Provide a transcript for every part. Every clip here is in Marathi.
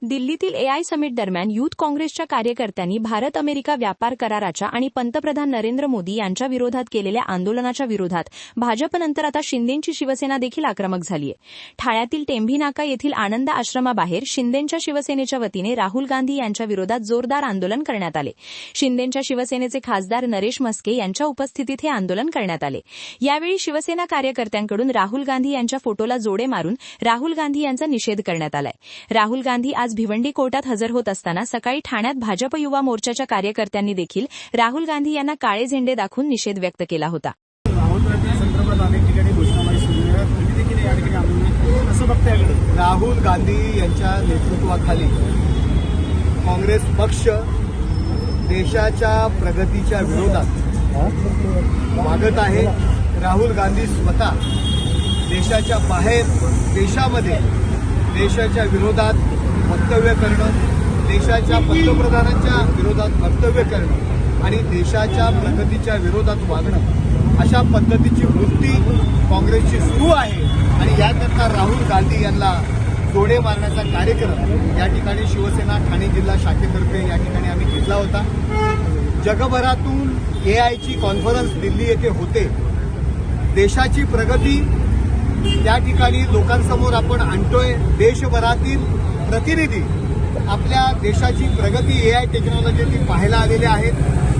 दिल्लीतील एआय समिट दरम्यान युथ काँग्रेसच्या कार्यकर्त्यांनी भारत अमेरिका व्यापार कराराच्या आणि पंतप्रधान नरेंद्र मोदी यांच्या विरोधात केलेल्या आंदोलनाच्या विरोधात भाजपनंतर आता शिंदेंची शिवसेना देखील आक्रमक झालीय। ठाण्यातील टेंभी नाका येथील आनंद आश्रमाबाहेर शिंदेंच्या शिवसेनेच्या वतीने राहुल गांधी यांच्या विरोधात जोरदार आंदोलन करण्यात आले। शिंदेंच्या शिवसेनेचे खासदार नरेश म्हस्के यांच्या उपस्थितीत हे आंदोलन करण्यात आले। यावेळी शिवसेना कार्यकर्त्यांकडून राहुल गांधी यांच्या फोटोला जोडे मारून राहुल गांधी यांचा निषेध करण्यात आलाय। राहुल गांधी आज भिवंडी कोर्टात हजर होत असताना सकाळी ठाण्यात भाजप युवा मोर्चाच्या कार्यकर्त्यांनी देखील राहुल गांधी यांना काळे झेंडे दाखवून निषेध व्यक्त केला होता। राहुल गांधी यांच्या नेतृत्वाखाली काँग्रेस पक्ष देशाच्या प्रगतीच्या विरोधात वागत आहे। राहुल गांधी स्वतः देशाच्या बाहेर देशामध्ये देशाच्या विरोधात वक्तव्य करणं, देशाच्या पंतप्रधानांच्या विरोधात वक्तव्य करणं आणि देशाच्या प्रगतीच्या विरोधात वागणं अशा पद्धतीची वृत्ती काँग्रेसची सुरू आहे। आणि याकरता राहुल गांधी यांना जोडे मारण्याचा कार्यक्रम या ठिकाणी शिवसेना ठाणे जिल्हा शाखेतर्फे या ठिकाणी आम्ही घेतला होता। जगभरातून एआयची कॉन्फरन्स दिल्ली येथे होते। देशाची प्रगती त्या ठिकाणी लोकांसमोर आपण आणतोय। देशभरातील प्रतिनिधी आपल्या देशाची प्रगती एआय टेक्नॉलॉजी पाहायला आलेले आहेत,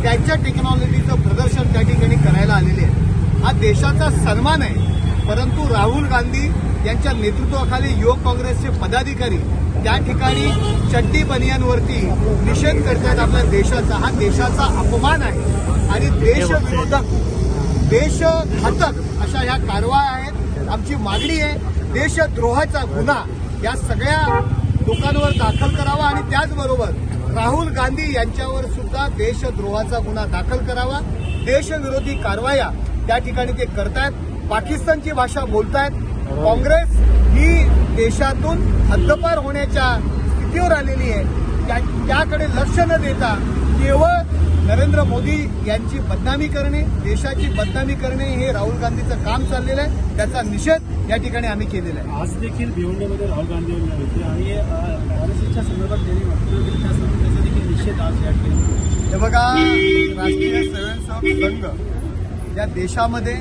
त्यांच्या टेक्नॉलॉजीचं प्रदर्शन त्या ठिकाणी करायला आलेले आहे। हा देशाचा सन्मान आहे। परंतु राहुल गांधी यांच्या नेतृत्वाखाली युवक काँग्रेसचे पदाधिकारी त्या ठिकाणी चड्डी बनियांवरती निषेध करतात आपल्या देशाचा। हा देशाचा अपमान आहे आणि देशविरोधक देशघातक अशा ह्या कारवाया आहेत। आमची मागणी आहे देशद्रोहाचा गुन्हा या सगळ्या लोकांवर दाखल करावा आणि त्याचबरोबर राहुल गांधी यांच्यावर सुद्धा देशद्रोहाचा गुन्हा दाखल करावा। देशविरोधी कारवाया त्या ठिकाणी ते करतायत, पाकिस्तानची भाषा बोलतायत। काँग्रेस ही देशातून हद्दपार होण्याच्या स्थितीवर आलेली आहे। त्याकडे लक्ष न देता केवळ नरेंद्र मोदी यांची बदनामी करणे, देशाची बदनामी करणे हे राहुल गांधीचं काम चाललेलं आहे। त्याचा निषेध या ठिकाणी आम्ही केलेला आहे। आज देखील भिवंडीमध्ये राहुल गांधी होते आणि आरएसएसच्या संदर्भात त्यांनी वक्तव्य केलं, त्याचा देखील निषेध आज या ठिकाणी। हे बघा, राष्ट्रीय स्वयंसेवक संघ या देशामध्ये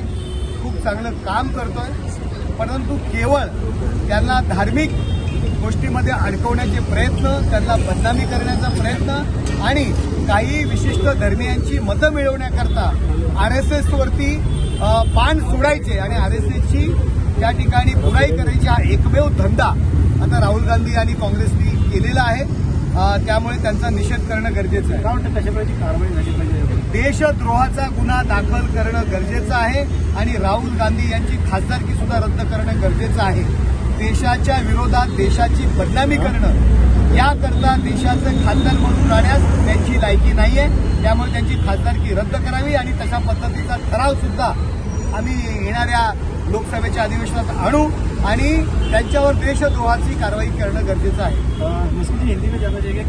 खूप चांगलं काम करतोय, परंतु केवळ त्यांना धार्मिक गोष्टीमध्ये अडकवण्याचे प्रयत्न, त्यांना बदनामी करण्याचा प्रयत्न आणि काही विशिष्ट धर्मीयांची मतं मिळवण्याकरता आरएसएसवरती बाण सोडायचे आणि आरएसएसची त्या ठिकाणी बुराई करायची हा एकमेव धंदा आता राहुल गांधी आणि काँग्रेसने केलेला आहे। त्यामुळे त्यांचा निषेध करणं गरजेचं आहे। काय वाटतं कशा प्रकारची कारवाई झाली पाहिजे? देशद्रोहाचा गुन्हा दाखल करणं गरजेचं आहे आणि राहुल गांधी यांची खासदारकी सुद्धा रद्द करणं गरजेचं आहे। देशाच्या विरोधात देशाची बदनामी करणं याकरता देशाचं खासदार म्हणून राहण्यास त्यांची लायकी नाहीये। त्यामुळे त्यांची खासदारकी रद्द करावी आणि तशा पद्धतीचा ठराव सुद्धा आम्ही येणाऱ्या लोकसभेच्या अधिवेशनात आणू आणि त्यांच्यावर देशद्रोहाची कारवाई करणं गरजेचं आहे। हिंदी में जाना चाहिए।